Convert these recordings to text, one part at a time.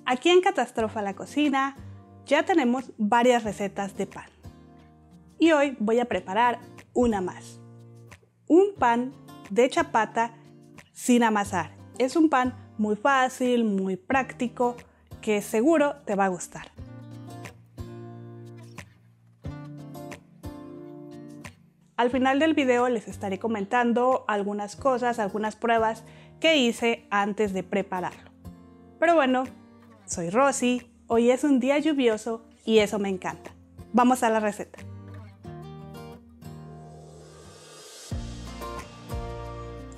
Aquí en Catastrofa la Cocina ya tenemos varias recetas de pan. Y hoy voy a preparar una más. Un pan de chapata sin amasar. Es un pan muy fácil, muy práctico, que seguro te va a gustar. Al final del video les estaré comentando algunas cosas, algunas pruebas que hice antes de prepararlo. Pero bueno, soy Rosy, hoy es un día lluvioso y eso me encanta. Vamos a la receta.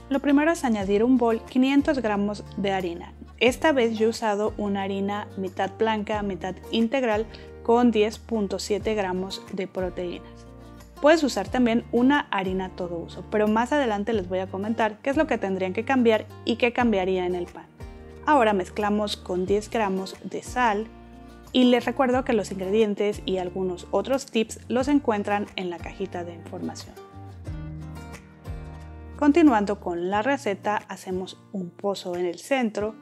Lo primero es añadir un bol 500 gramos de harina. Esta vez yo he usado una harina mitad blanca, mitad integral con 10.7 gramos de proteínas. Puedes usar también una harina todo uso, pero más adelante les voy a comentar qué es lo que tendrían que cambiar y qué cambiaría en el pan. Ahora mezclamos con 10 gramos de sal y les recuerdo que los ingredientes y algunos otros tips los encuentran en la cajita de información. Continuando con la receta, hacemos un pozo en el centro.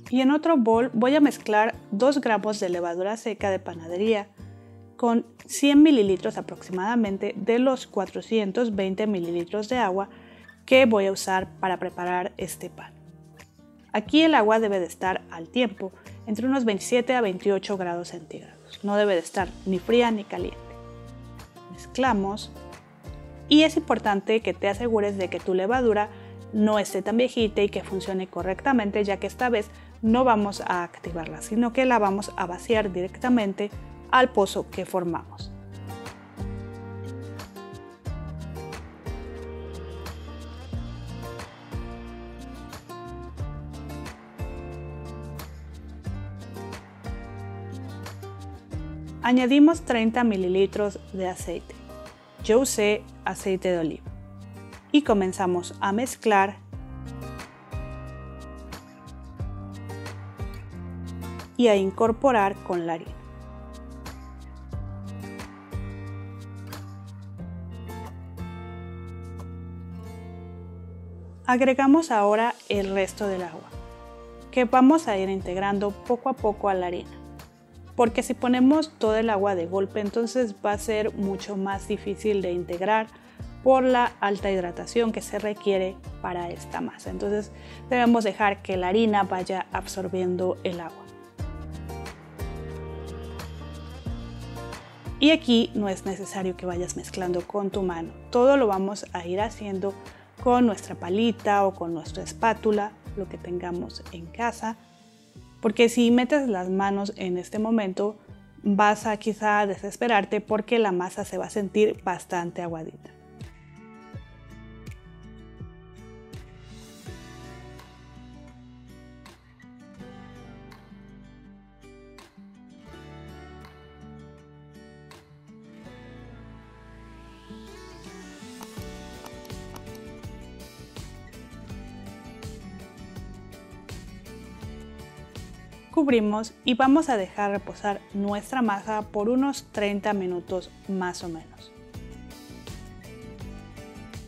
Y en otro bol voy a mezclar 2 gramos de levadura seca de panadería con 100 mililitros aproximadamente de los 420 mililitros de agua que voy a usar para preparar este pan. Aquí el agua debe de estar al tiempo, entre unos 27 a 28 grados centígrados. No debe de estar ni fría ni caliente. Mezclamos y es importante que te asegures de que tu levadura no esté tan viejita y que funcione correctamente, ya que esta vez no vamos a activarla, sino que la vamos a vaciar directamente al pozo que formamos. Añadimos 30 mililitros de aceite. Yo usé aceite de oliva. Y comenzamos a mezclar y a incorporar con la harina. Agregamos ahora el resto del agua, que vamos a ir integrando poco a poco a la harina, porque si ponemos todo el agua de golpe entonces va a ser mucho más difícil de integrar por la alta hidratación que se requiere para esta masa. Entonces debemos dejar que la harina vaya absorbiendo el agua. Y aquí no es necesario que vayas mezclando con tu mano. Todo lo vamos a ir haciendo con nuestra palita o con nuestra espátula, lo que tengamos en casa. Porque si metes las manos en este momento, vas a quizá desesperarte porque la masa se va a sentir bastante aguadita. Cubrimos y vamos a dejar reposar nuestra masa por unos 30 minutos más o menos.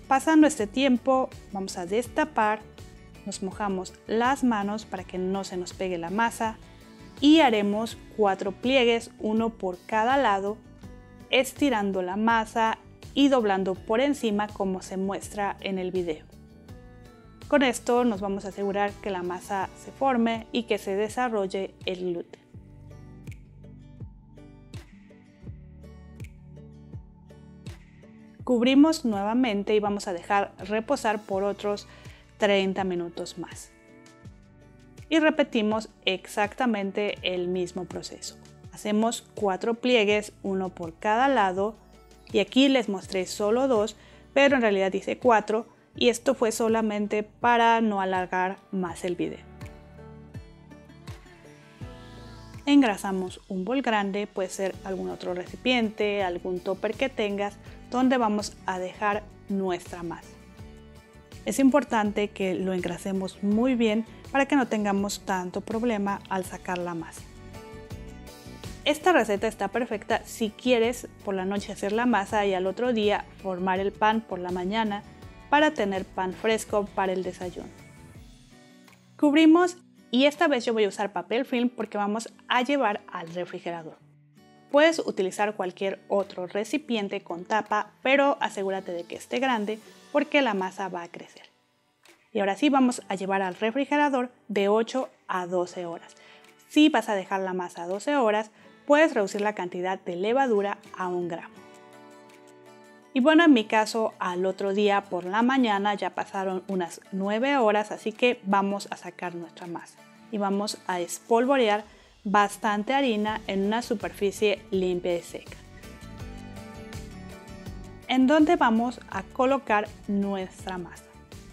Pasando este tiempo, vamos a destapar, nos mojamos las manos para que no se nos pegue la masa y haremos 4 pliegues, uno por cada lado, estirando la masa y doblando por encima como se muestra en el video. Con esto nos vamos a asegurar que la masa se forme y que se desarrolle el gluten. Cubrimos nuevamente y vamos a dejar reposar por otros 30 minutos más. Y repetimos exactamente el mismo proceso. Hacemos 4 pliegues, uno por cada lado, y aquí les mostré solo 2, pero en realidad hice 4. Y esto fue solamente para no alargar más el video. Engrasamos un bol grande, puede ser algún otro recipiente, algún topper que tengas, donde vamos a dejar nuestra masa. Es importante que lo engrasemos muy bien para que no tengamos tanto problema al sacar la masa. Esta receta está perfecta si quieres por la noche hacer la masa y al otro día formar el pan por la mañana para tener pan fresco para el desayuno. Cubrimos y esta vez yo voy a usar papel film porque vamos a llevar al refrigerador. Puedes utilizar cualquier otro recipiente con tapa, pero asegúrate de que esté grande porque la masa va a crecer. Y ahora sí vamos a llevar al refrigerador de 8 a 12 horas. Si vas a dejar la masa a 12 horas, puedes reducir la cantidad de levadura a 1 gramo. Y bueno, en mi caso, al otro día por la mañana ya pasaron unas 9 horas, así que vamos a sacar nuestra masa. Y vamos a espolvorear bastante harina en una superficie limpia y seca, en donde vamos a colocar nuestra masa.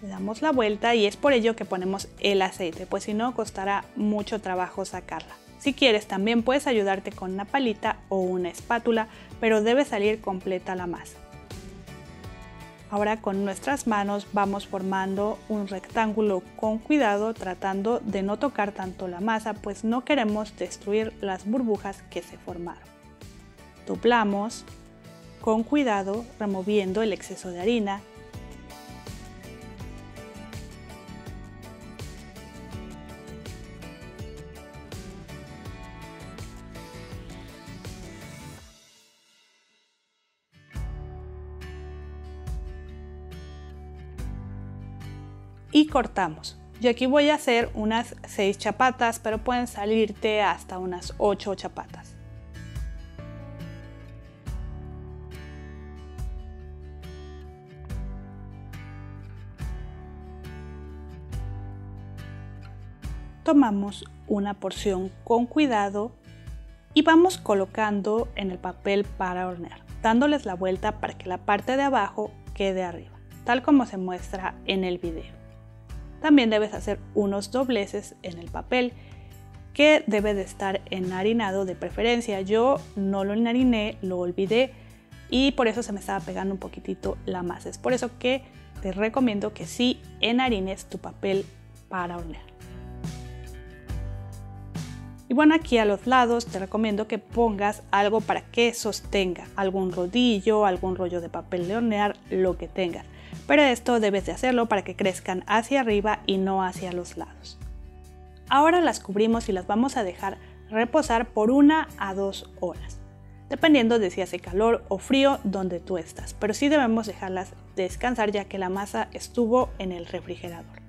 Le damos la vuelta y es por ello que ponemos el aceite, pues si no costará mucho trabajo sacarla. Si quieres también puedes ayudarte con una palita o una espátula, pero debe salir completa la masa. Ahora con nuestras manos vamos formando un rectángulo con cuidado, tratando de no tocar tanto la masa, pues no queremos destruir las burbujas que se formaron. Doblamos con cuidado, removiendo el exceso de harina. Y cortamos. Yo aquí voy a hacer unas 6 chapatas, pero pueden salirte hasta unas 8 chapatas. Tomamos una porción con cuidado y vamos colocando en el papel para hornear, dándoles la vuelta para que la parte de abajo quede arriba, tal como se muestra en el video. También debes hacer unos dobleces en el papel que debe de estar enharinado de preferencia. Yo no lo enhariné, lo olvidé y por eso se me estaba pegando un poquitito la masa. Es por eso que te recomiendo que sí enharines tu papel para hornear. Y bueno, aquí a los lados te recomiendo que pongas algo para que sostenga, algún rodillo, algún rollo de papel de hornear, lo que tengas. Pero esto debes de hacerlo para que crezcan hacia arriba y no hacia los lados. Ahora las cubrimos y las vamos a dejar reposar por 1 a 2 horas, dependiendo de si hace calor o frío donde tú estás. Pero sí debemos dejarlas descansar ya que la masa estuvo en el refrigerador.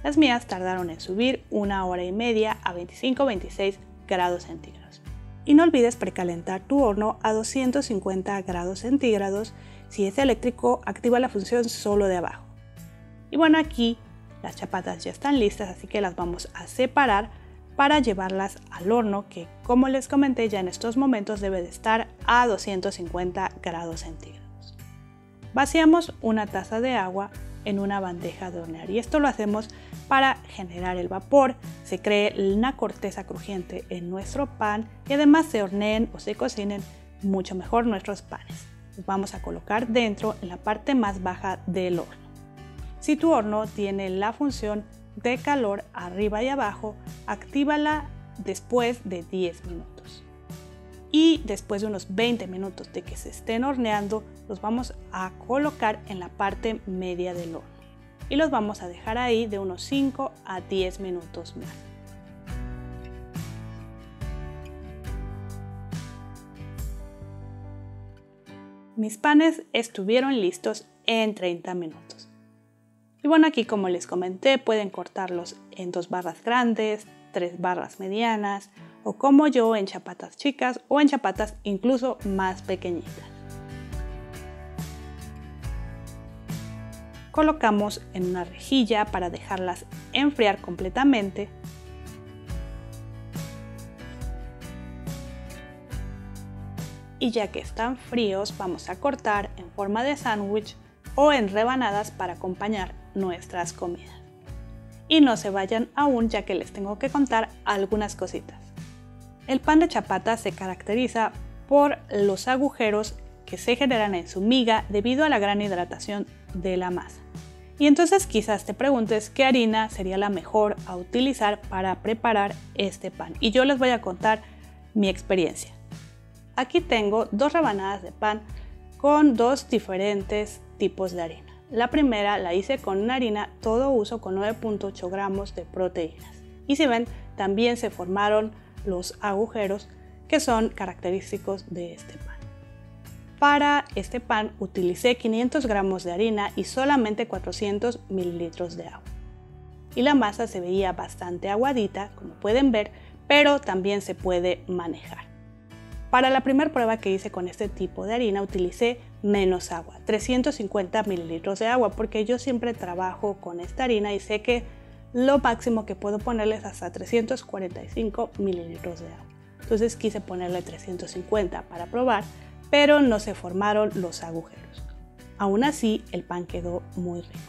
Las mías tardaron en subir 1 hora y media a 25-26 grados centígrados. Y no olvides precalentar tu horno a 250 grados centígrados. Si es eléctrico, activa la función solo de abajo. Y bueno, aquí las chapatas ya están listas, así que las vamos a separar para llevarlas al horno, que como les comenté ya en estos momentos debe de estar a 250 grados centígrados. Vaciamos una taza de agua en una bandeja de hornear y esto lo hacemos para generar el vapor, se cree una corteza crujiente en nuestro pan y además se horneen o se cocinen mucho mejor nuestros panes. Los vamos a colocar dentro en la parte más baja del horno. Si tu horno tiene la función de calor arriba y abajo, actívala después de 10 minutos. Y después de unos 20 minutos de que se estén horneando, los vamos a colocar en la parte media del horno. Y los vamos a dejar ahí de unos 5 a 10 minutos más. Mis panes estuvieron listos en 30 minutos. Y bueno, aquí como les comenté, pueden cortarlos en 2 barras grandes, 3 barras medianas o como yo en chapatas chicas o en chapatas incluso más pequeñitas. Colocamos en una rejilla para dejarlas enfriar completamente. Y ya que están fríos, vamos a cortar en forma de sándwich o en rebanadas para acompañar nuestras comidas. Y no se vayan aún, ya que les tengo que contar algunas cositas. El pan de chapata se caracteriza por los agujeros que se generan en su miga debido a la gran hidratación de la masa. Y entonces quizás te preguntes qué harina sería la mejor a utilizar para preparar este pan. Y yo les voy a contar mi experiencia. Aquí tengo 2 rebanadas de pan con 2 diferentes tipos de harina. La primera la hice con una harina todo uso con 9.8 gramos de proteínas. Y si ven, también se formaron los agujeros que son característicos de este pan. Para este pan utilicé 500 gramos de harina y solamente 400 mililitros de agua. Y la masa se veía bastante aguadita, como pueden ver, pero también se puede manejar. Para la primera prueba que hice con este tipo de harina utilicé menos agua, 350 mililitros de agua, porque yo siempre trabajo con esta harina y sé que lo máximo que puedo ponerle es hasta 345 mililitros de agua. Entonces quise ponerle 350 para probar, pero no se formaron los agujeros. Aún así, el pan quedó muy rico.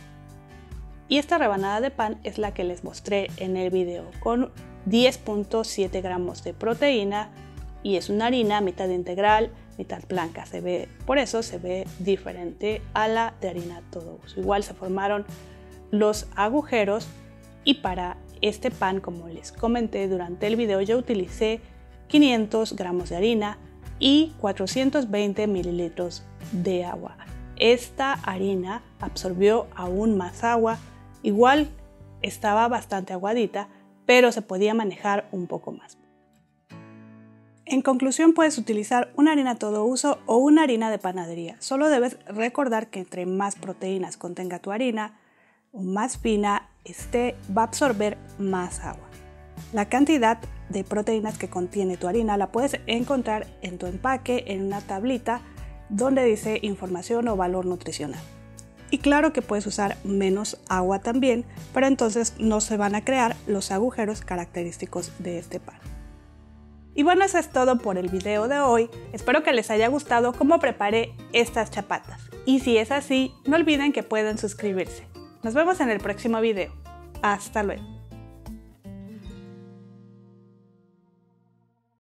Y esta rebanada de pan es la que les mostré en el video, con 10.7 gramos de proteína, y es una harina mitad integral, mitad blanca. Por eso se ve diferente a la de harina todo uso. Igual se formaron los agujeros, y para este pan, como les comenté durante el video, yo utilicé 500 gramos de harina y 420 mililitros de agua. Esta harina absorbió aún más agua, igual estaba bastante aguadita, pero se podía manejar un poco más. En conclusión, puedes utilizar una harina todo uso o una harina de panadería. Solo debes recordar que entre más proteínas contenga tu harina o más fina esté, va a absorber más agua. La cantidad de proteínas que contiene tu harina la puedes encontrar en tu empaque en una tablita donde dice información o valor nutricional. Y claro que puedes usar menos agua también, pero entonces no se van a crear los agujeros característicos de este pan. Y bueno, eso es todo por el video de hoy. Espero que les haya gustado cómo preparé estas chapatas. Y si es así, no olviden que pueden suscribirse. Nos vemos en el próximo video. Hasta luego.